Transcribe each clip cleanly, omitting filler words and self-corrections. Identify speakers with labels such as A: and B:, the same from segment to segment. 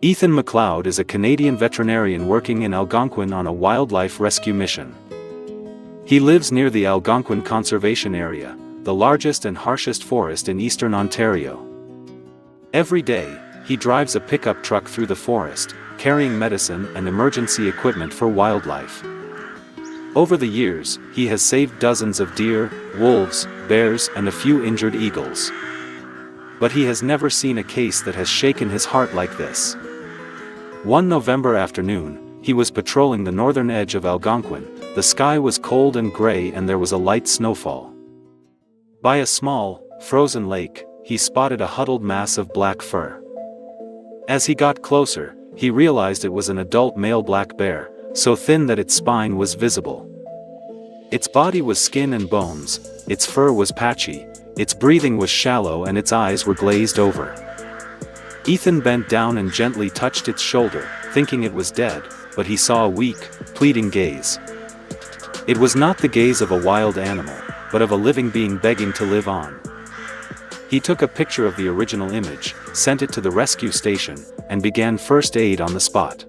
A: Ethan McLeod is a Canadian veterinarian working in Algonquin on a wildlife rescue mission. He lives near the Algonquin Conservation Area, the largest and harshest forest in eastern Ontario. Every day, he drives a pickup truck through the forest, carrying medicine and emergency equipment for wildlife. Over the years, he has saved dozens of deer, wolves, bears, and a few injured eagles. But he has never seen a case that has shaken his heart like this. One November afternoon, he was patrolling the northern edge of Algonquin. The sky was cold and gray and there was a light snowfall. By a small, frozen lake, he spotted a huddled mass of black fur. As he got closer, he realized it was an adult male black bear, so thin that its spine was visible. Its body was skin and bones, its fur was patchy, its breathing was shallow and its eyes were glazed over. Ethan bent down and gently touched its shoulder, thinking it was dead, but he saw a weak, pleading gaze. It was not the gaze of a wild animal, but of a living being begging to live on. He took a picture of the original image, sent it to the rescue station, and began first aid on the spot.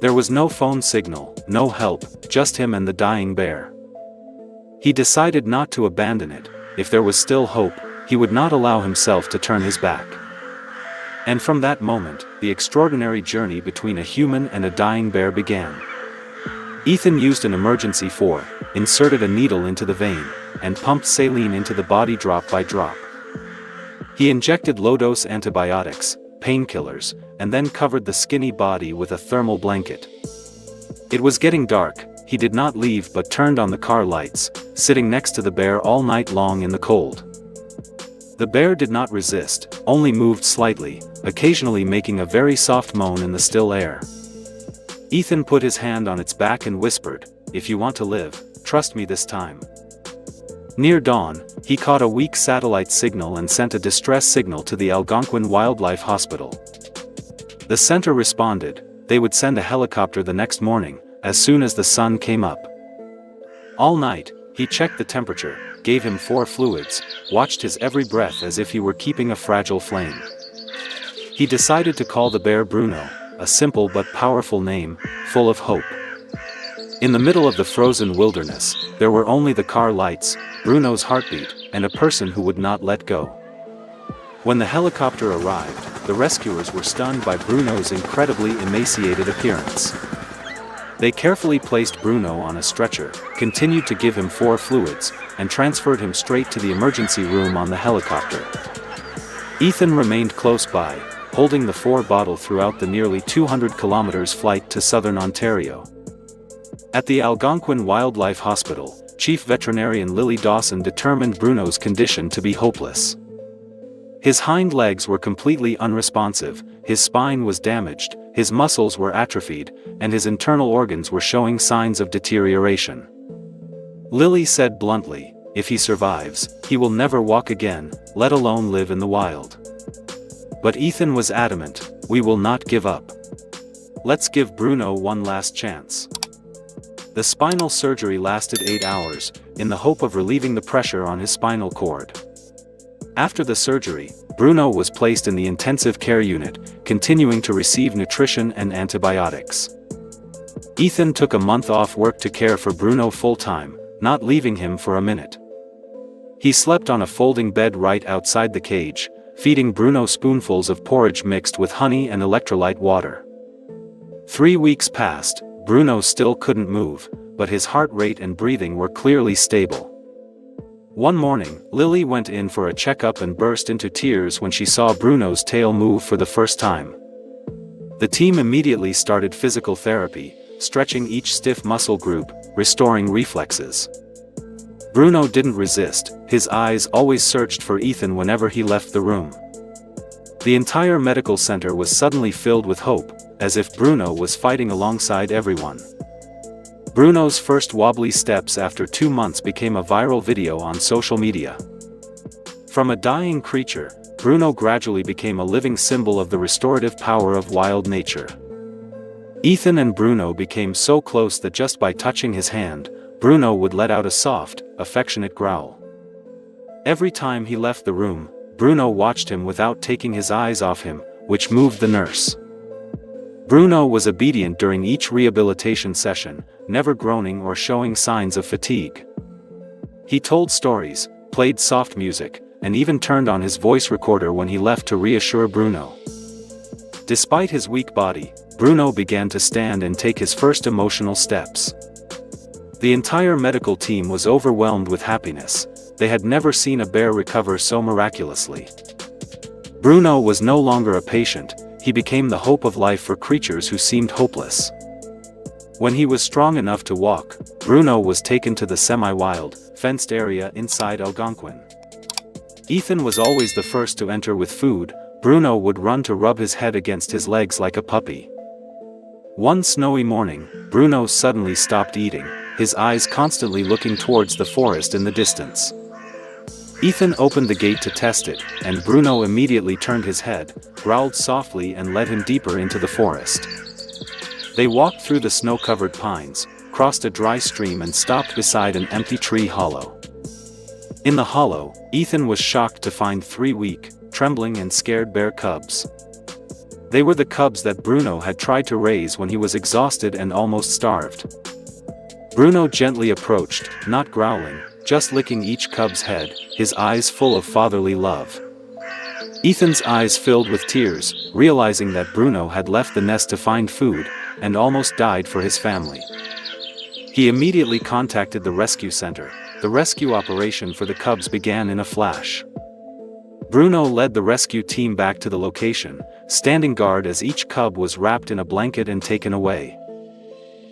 A: There was no phone signal, no help, just him and the dying bear. He decided not to abandon it. If there was still hope, he would not allow himself to turn his back. And from that moment, the extraordinary journey between a human and a dying bear began. Ethan used an emergency fork, inserted a needle into the vein, and pumped saline into the body drop by drop. He injected low-dose antibiotics, painkillers, and then covered the skinny body with a thermal blanket. It was getting dark. He did not leave but turned on the car lights, sitting next to the bear all night long in the cold. The bear did not resist, only moved slightly, occasionally making a very soft moan in the still air. Ethan put his hand on its back and whispered, "If you want to live, trust me this time." Near dawn, he caught a weak satellite signal and sent a distress signal to the Algonquin Wildlife Hospital. The center responded. They would send a helicopter the next morning, as soon as the sun came up. All night, he checked the temperature, gave him 4 fluids, watched his every breath as if he were keeping a fragile flame. He decided to call the bear Bruno, a simple but powerful name, full of hope. In the middle of the frozen wilderness, there were only the car lights, Bruno's heartbeat, and a person who would not let go. When the helicopter arrived, the rescuers were stunned by Bruno's incredibly emaciated appearance. They carefully placed Bruno on a stretcher, continued to give him 4 fluids, and transferred him straight to the emergency room on the helicopter. Ethan remained close by, holding the 4 bottle throughout the nearly 200 kilometers flight to southern Ontario. At the Algonquin Wildlife Hospital, Chief Veterinarian Lily Dawson determined Bruno's condition to be hopeless. His hind legs were completely unresponsive, his spine was damaged, his muscles were atrophied, and his internal organs were showing signs of deterioration. Lily said bluntly, "If he survives, he will never walk again, let alone live in the wild." But Ethan was adamant, "We will not give up. Let's give Bruno one last chance." The spinal surgery lasted 8 hours, in the hope of relieving the pressure on his spinal cord. After the surgery, Bruno was placed in the intensive care unit, continuing to receive nutrition and antibiotics. Ethan took a month off work to care for Bruno full-time, not leaving him for a minute. He slept on a folding bed right outside the cage, feeding Bruno spoonfuls of porridge mixed with honey and electrolyte water. 3 weeks passed. Bruno still couldn't move, but his heart rate and breathing were clearly stable. One morning, Lily went in for a checkup and burst into tears when she saw Bruno's tail move for the first time. The team immediately started physical therapy, stretching each stiff muscle group, restoring reflexes. Bruno didn't resist, his eyes always searched for Ethan whenever he left the room. The entire medical center was suddenly filled with hope, as if Bruno was fighting alongside everyone. Bruno's first wobbly steps after 2 months became a viral video on social media. From a dying creature, Bruno gradually became a living symbol of the restorative power of wild nature. Ethan and Bruno became so close that just by touching his hand, Bruno would let out a soft, affectionate growl. Every time he left the room, Bruno watched him without taking his eyes off him, which moved the nurse. Bruno was obedient during each rehabilitation session, never groaning or showing signs of fatigue. He told stories, played soft music, and even turned on his voice recorder when he left to reassure Bruno. Despite his weak body, Bruno began to stand and take his first emotional steps. The entire medical team was overwhelmed with happiness. They had never seen a bear recover so miraculously. Bruno was no longer a patient, he became the hope of life for creatures who seemed hopeless. When he was strong enough to walk, Bruno was taken to the semi-wild, fenced area inside Algonquin. Ethan was always the first to enter with food. Bruno would run to rub his head against his legs like a puppy. One snowy morning, Bruno suddenly stopped eating, his eyes constantly looking towards the forest in the distance. Ethan opened the gate to test it, and Bruno immediately turned his head, growled softly and led him deeper into the forest. They walked through the snow-covered pines, crossed a dry stream and stopped beside an empty tree hollow. In the hollow, Ethan was shocked to find 3 weak, trembling and scared bear cubs. They were the cubs that Bruno had tried to raise when he was exhausted and almost starved. Bruno gently approached, not growling, just licking each cub's head, his eyes full of fatherly love. Ethan's eyes filled with tears, realizing that Bruno had left the nest to find food, and almost died for his family. He immediately contacted the rescue center. The rescue operation for the cubs began in a flash. Bruno led the rescue team back to the location, standing guard as each cub was wrapped in a blanket and taken away.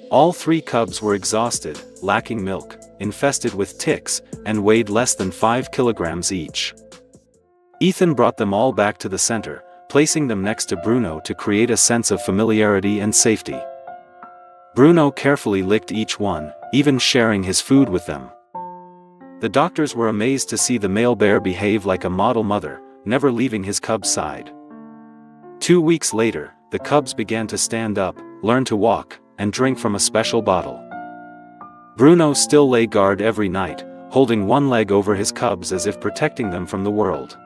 A: All 3 cubs were exhausted, lacking milk, infested with ticks, and weighed less than 5 kilograms each. Ethan brought them all back to the center, placing them next to Bruno to create a sense of familiarity and safety. Bruno carefully licked each one, even sharing his food with them. The doctors were amazed to see the male bear behave like a model mother, never leaving his cub's side. 2 weeks later, the cubs began to stand up, learn to walk, and drink from a special bottle. Bruno still lay guard every night, holding one leg over his cubs as if protecting them from the world.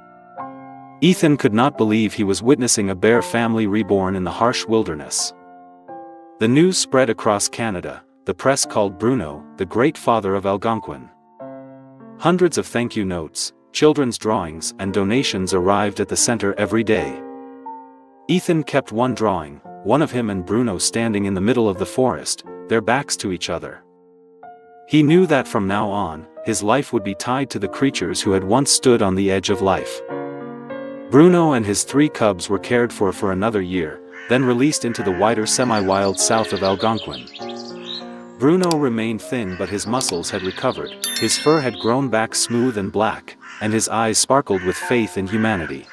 A: Ethan could not believe he was witnessing a bear family reborn in the harsh wilderness. The news spread across Canada. The press called Bruno the great father of Algonquin. Hundreds of thank you notes, children's drawings and donations arrived at the center every day. Ethan kept one drawing, one of him and Bruno standing in the middle of the forest, their backs to each other. He knew that from now on, his life would be tied to the creatures who had once stood on the edge of life. Bruno and his 3 cubs were cared for another year, then released into the wider semi-wild south of Algonquin. Bruno remained thin, but his muscles had recovered, his fur had grown back smooth and black, and his eyes sparkled with faith in humanity.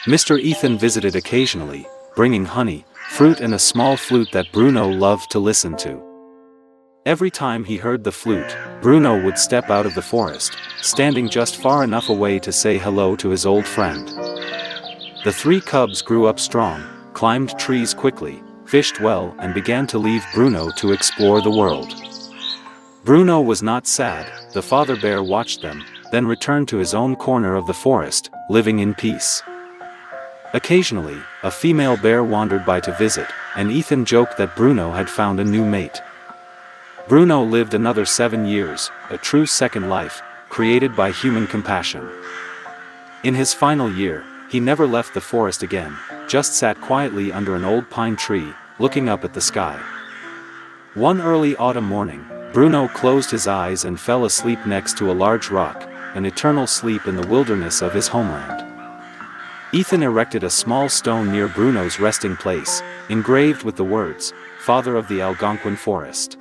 A: Mr. Ethan visited occasionally, bringing honey, fruit and a small flute that Bruno loved to listen to. Every time he heard the flute, Bruno would step out of the forest, standing just far enough away to say hello to his old friend. The 3 cubs grew up strong, climbed trees quickly, fished well and began to leave Bruno to explore the world. Bruno was not sad. The father bear watched them, then returned to his own corner of the forest, living in peace. Occasionally, a female bear wandered by to visit, and Ethan joked that Bruno had found a new mate. Bruno lived another 7 years, a true second life, created by human compassion. In his final year, he never left the forest again, just sat quietly under an old pine tree, looking up at the sky. One early autumn morning, Bruno closed his eyes and fell asleep next to a large rock, an eternal sleep in the wilderness of his homeland. Ethan erected a small stone near Bruno's resting place, engraved with the words, "Father of the Algonquin Forest."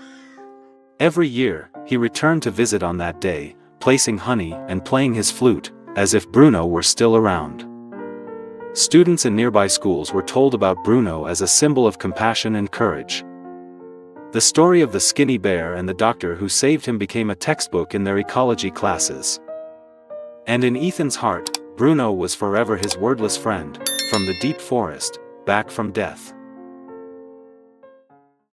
A: Every year, he returned to visit on that day, placing honey and playing his flute, as if Bruno were still around. Students in nearby schools were told about Bruno as a symbol of compassion and courage. The story of the skinny bear and the doctor who saved him became a textbook in their ecology classes. And in Ethan's heart, Bruno was forever his wordless friend, from the deep forest, back from death.